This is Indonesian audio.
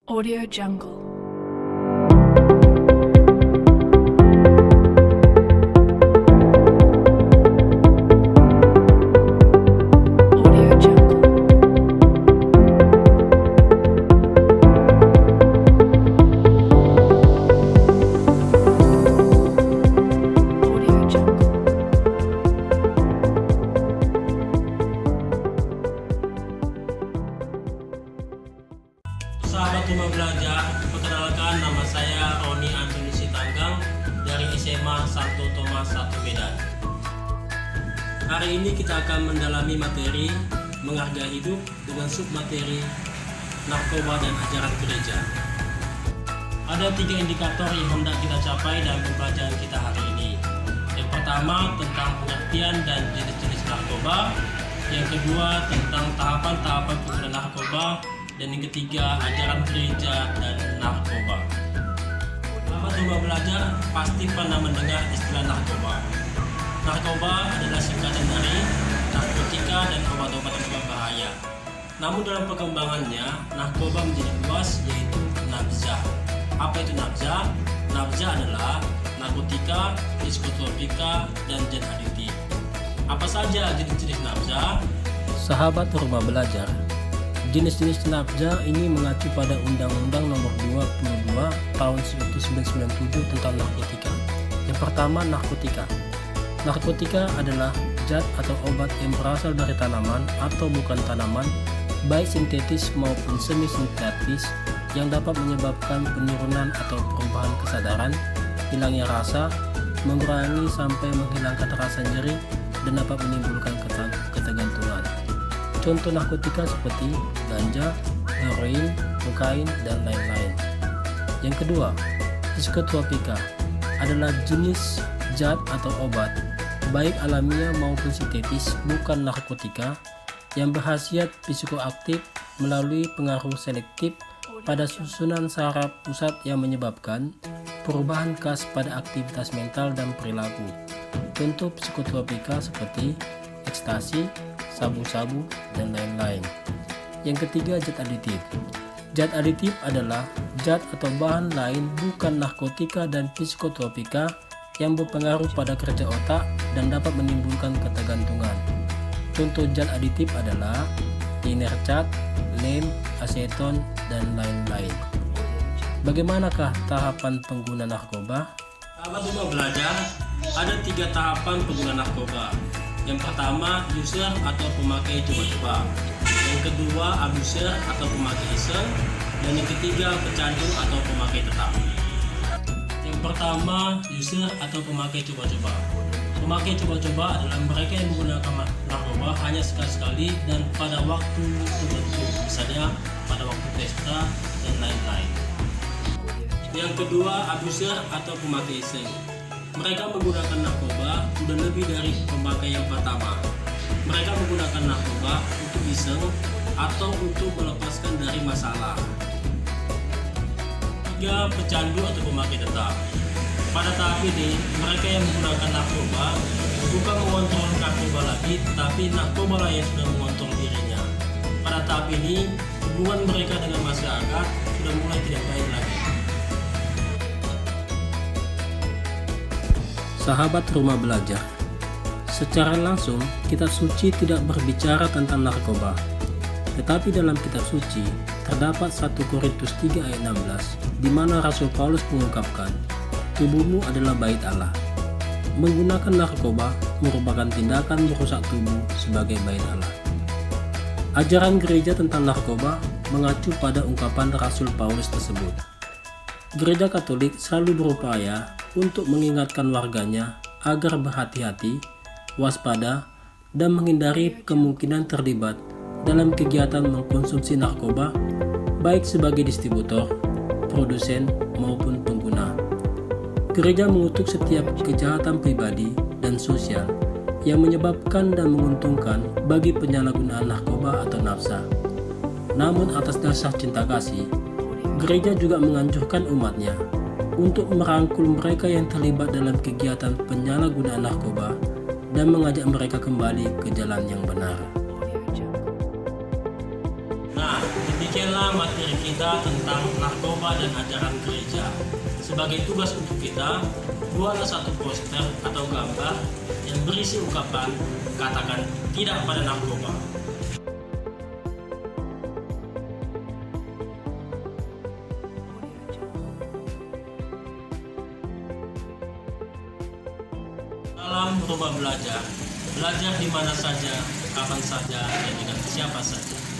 Audio Jungle. Audio Jungle. Audio Jungle. Sahabat Rumah Belajar, perkenalkan nama saya Roni Antoni Sitanggang dari SMA Santo Thomas 1 Medan. Hari ini kita akan mendalami materi menghargai hidup dengan submateri narkoba dan ajaran gereja. Ada 3 indikator yang hendak kita capai dalam pembelajaran kita hari ini. Yang pertama tentang pengertian dan jenis-jenis narkoba. Yang kedua tentang tahapan-tahapan penggunaan narkoba. Dan yang ketiga, ajaran gereja dan narkoba. Sahabat Rumah Belajar pasti pernah mendengar istilah narkoba. Narkoba adalah singkatan dari narkotika dan obat-obatan berbahaya. Namun dalam perkembangannya, narkoba menjadi luas, yaitu nafza. Apa itu nafza? Nafza adalah narkotika, psikotropika, dan zat aditif. Apa saja jenis-jenis nafza? Sahabat Rumah Belajar, jenis-jenis nafza ini mengacu pada Undang-Undang Nomor 22 Tahun 1997 tentang narkotika. Yang pertama, narkotika. Narkotika adalah zat atau obat yang berasal dari tanaman atau bukan tanaman, baik sintetis maupun semi-sintetis, yang dapat menyebabkan penurunan atau perubahan kesadaran, hilangnya rasa, mengurangi sampai menghilangkan rasa nyeri, dan dapat menimbulkan ketergantungan. Contoh narkotika seperti ganja, heroin, kokain, dan lain-lain. Yang kedua, psikotropika adalah jenis zat atau obat, baik alamiah maupun sintetis, bukan narkotika, yang berkhasiat psikoaktif melalui pengaruh selektif pada susunan saraf pusat yang menyebabkan perubahan khas pada aktivitas mental dan perilaku. Contoh psikotropika seperti ekstasi, sabu-sabu, dan lain-lain. Yang ketiga, zat aditif. Zat aditif adalah zat atau bahan lain bukan narkotika dan psikotropika yang berpengaruh pada kerja otak dan dapat menimbulkan ketergantungan. Contoh zat aditif adalah tinercat, lem, aseton, dan lain-lain. Bagaimanakah tahapan pengguna narkoba? Sahabat Rumah Belajar, ada 3 tahapan pengguna narkoba. Yang pertama, user atau pemakai coba-coba. Yang kedua, abuser atau pemakai iseng. Dan yang ketiga, pecandu atau pemakai tetap. Yang pertama, user atau pemakai coba-coba. Pemakai coba-coba adalah mereka yang menggunakan narkoba hanya sekali-sekali dan pada waktu tertentu, misalnya pada waktu pesta dan lain-lain. Yang kedua, abuser atau pemakai iseng. Mereka menggunakan narkoba sudah lebih dari pemakai yang pertama. Mereka menggunakan narkoba untuk iseng atau untuk melepaskan dari masalah. 3. Pecandu atau pemakai tetap. Pada tahap ini, mereka yang menggunakan narkoba bukan mengontrol narkoba lagi, tapi narkoba lah yang sudah mengontrol dirinya. Pada tahap ini, hubungan mereka dengan masyarakat sudah mulai tidak baik lagi. Sahabat Rumah Belajar, secara langsung kitab suci tidak berbicara tentang narkoba. Tetapi dalam kitab suci terdapat 1 Korintus 3 ayat 16 di mana Rasul Paulus mengungkapkan, tubuhmu adalah bait Allah. Menggunakan narkoba merupakan tindakan merusak tubuh sebagai bait Allah. Ajaran gereja tentang narkoba mengacu pada ungkapan Rasul Paulus tersebut. Gereja Katolik selalu berupaya untuk mengingatkan warganya agar berhati-hati, waspada, dan menghindari kemungkinan terlibat dalam kegiatan mengkonsumsi narkoba, baik sebagai distributor, produsen, maupun pengguna. Gereja mengutuk setiap kejahatan pribadi dan sosial yang menyebabkan dan menguntungkan bagi penyalahgunaan narkoba atau nafsa. Namun atas dasar cinta kasih, gereja juga menganjurkan umatnya untuk merangkul mereka yang terlibat dalam kegiatan penyalahgunaan narkoba dan mengajak mereka kembali ke jalan yang benar. Nah, demikianlah materi kita kita tentang narkoba dan ajaran gereja. Sebagai tugas untuk kita, buatlah satu poster atau gambar yang berisi ungkapan katakan tidak pada narkoba. Salam berubah belajar di mana saja, kapan saja, dan dengan siapa saja.